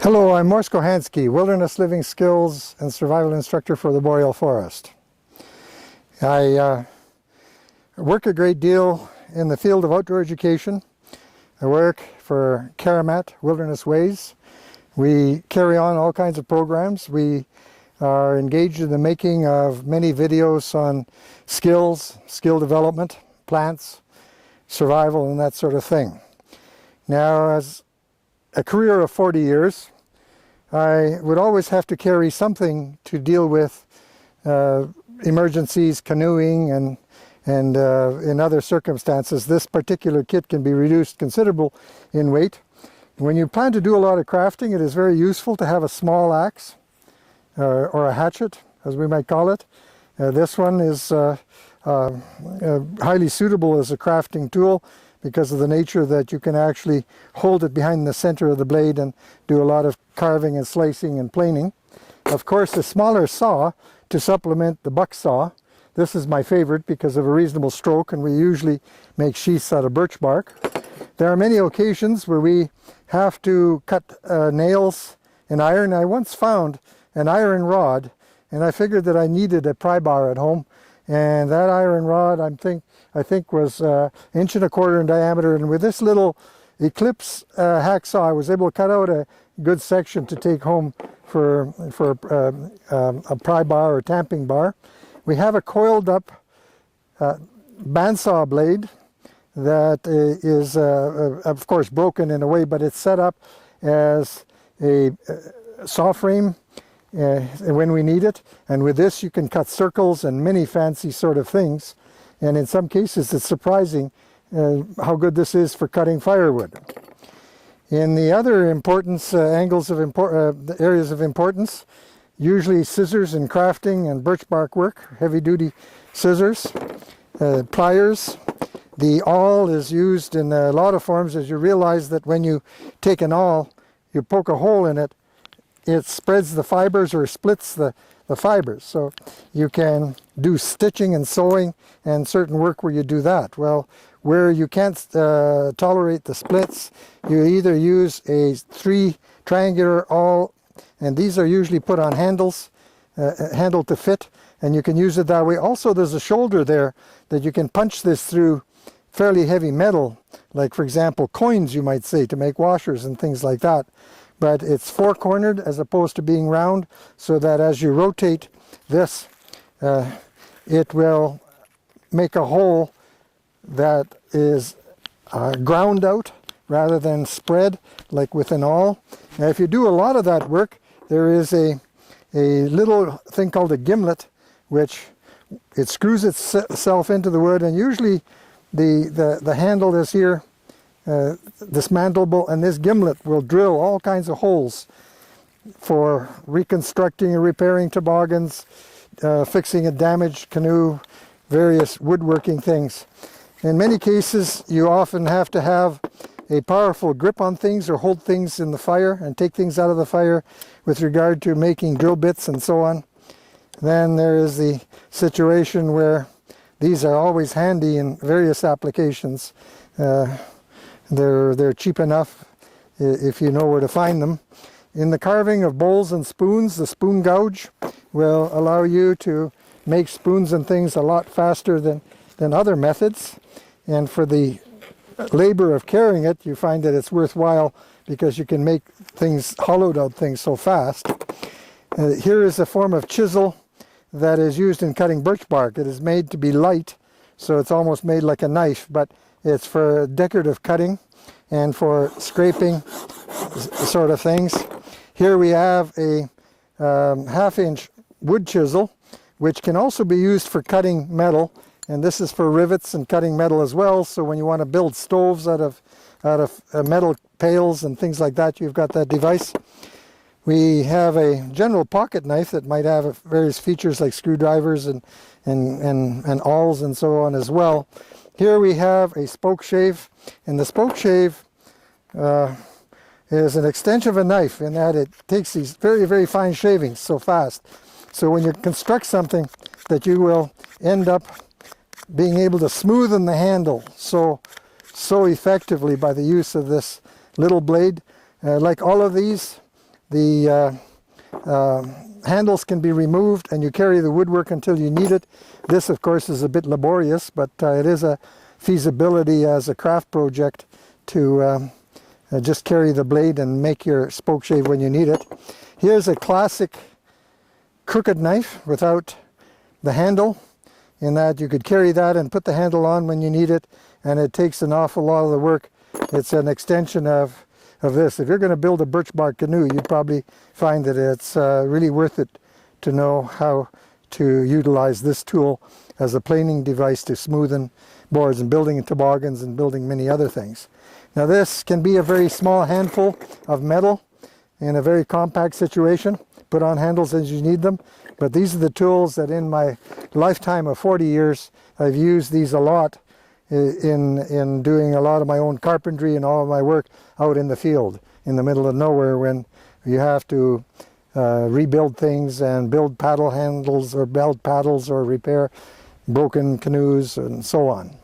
Hello, I'm Kochanski, Wilderness Living Skills and Survival Instructor for the Boreal Forest. I work a great deal in the field of outdoor education. I work for Karamat, Wilderness Ways. We carry on all kinds of programs. We are engaged in the making of many videos on skills, skill development, plants, survival, and that sort of thing. Now, as a career of 40 years, I would always have to carry something to deal with emergencies, canoeing, and in other circumstances. This particular kit can be reduced considerable in weight. When you plan to do a lot of crafting, it is very useful to have a small axe or a hatchet, as we might call it. This one is highly suitable as a crafting tool, because of the nature that you can actually hold it behind the center of the blade and do a lot of carving and slicing and planing. Of course, a smaller saw to supplement the buck saw. This is my favorite because of a reasonable stroke, and we usually make sheaths out of birch bark. There are many occasions where we have to cut nails in iron. I once found an iron rod, and I figured that I needed a pry bar at home, and that iron rod I think was 1.25 inches in diameter, and with this little Eclipse hacksaw I was able to cut out a good section to take home for a pry bar or tamping bar. We have a coiled up bandsaw blade that is of course broken in a way, but it's set up as a saw frame when we need it, and with this you can cut circles and many fancy sort of things. And in some cases, it's surprising how good this is for cutting firewood. In the other importance, areas of importance, usually scissors in crafting and birch bark work, heavy-duty scissors, pliers. The awl is used in a lot of forms. As you realize that when you take an awl, you poke a hole in it, it spreads the fibers or splits the fibers. So you can do stitching and sewing and certain work where you do that. Well, where you can't tolerate the splits, you either use a 3 triangular awl, and these are usually put on handles, handle to fit, and you can use it that way. Also, there's a shoulder there that you can punch this through fairly heavy metal, like for example coins, you might say, to make washers and things like that. But it's 4-cornered as opposed to being round, so that as you rotate this, it will make a hole that is ground out rather than spread like with an awl. Now, if you do a lot of that work, there is a little thing called a gimlet, which it screws itself into the wood, and usually the handle is here, dismantleable, and this gimlet will drill all kinds of holes for reconstructing and repairing toboggans, fixing a damaged canoe, various woodworking things. In many cases, you often have to have a powerful grip on things or hold things in the fire and take things out of the fire with regard to making drill bits and so on. Then there is the situation where these are always handy in various applications. They're cheap enough if you know where to find them. In the carving of bowls and spoons, the spoon gouge will allow you to make spoons and things a lot faster than other methods. And for the labor of carrying it, you find that it's worthwhile because you can make things, hollowed out things, so fast. Here is a form of chisel that is used in cutting birch bark. It is made to be light, so it's almost made like a knife, but it's for decorative cutting and for scraping sort of things. Here we have a 1/2-inch wood chisel, which can also be used for cutting metal, and this is for rivets and cutting metal as well. So when you want to build stoves out of metal pails and things like that, you've got that device. We have a general pocket knife that might have various features like screwdrivers and awls and so on as well. Here we have a spokeshave, and the spokeshave is an extension of a knife in that it takes these very, very fine shavings so fast. So when you construct something, that you will end up being able to smoothen the handle so effectively by the use of this little blade. Like all of these, the handles can be removed and you carry the woodwork until you need it. This, of course, is a bit laborious, but it is a feasibility as a craft project to just carry the blade and make your spokeshave when you need it. Here's a classic crooked knife without the handle, in that you could carry that and put the handle on when you need it, and it takes an awful lot of the work. It's an extension of this. If you're going to build a birch bark canoe, you'd probably find that it's really worth it to know how to utilize this tool as a planing device to smoothen boards and building toboggans and building many other things. Now this can be a very small handful of metal in a very compact situation. Put on handles as you need them, but these are the tools that in my lifetime of 40 years I've used these a lot in doing a lot of my own carpentry and all of my work out in the field in the middle of nowhere, when you have to rebuild things and build paddle handles or belt paddles or repair broken canoes and so on.